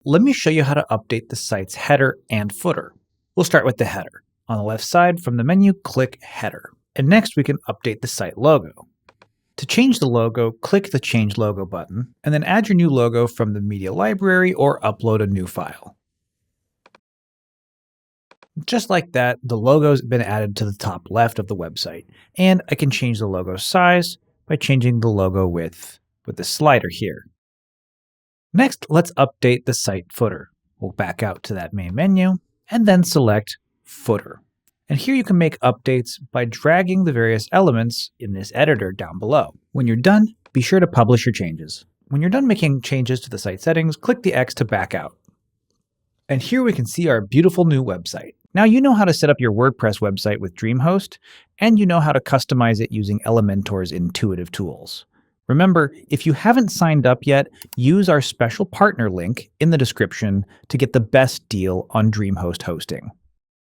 Let me show you how to update the site's header and footer. We'll start with the header. On the left side from the menu, click Header. And next we can update the site logo. To change the logo, click the Change Logo button, and then add your new logo from the media library or upload a new file. Just like that, the logo's been added to the top left of the website, and I can change the logo size by changing the logo width with the slider here. Next, let's update the site footer. We'll back out to that main menu, and then select Footer. And here you can make updates by dragging the various elements in this editor down below. When you're done, be sure to publish your changes. When you're done making changes to the site settings, click the X to back out. And here we can see our beautiful new website. Now you know how to set up your WordPress website with DreamHost, and you know how to customize it using Elementor's intuitive tools. Remember, if you haven't signed up yet, use our special partner link in the description to get the best deal on DreamHost hosting.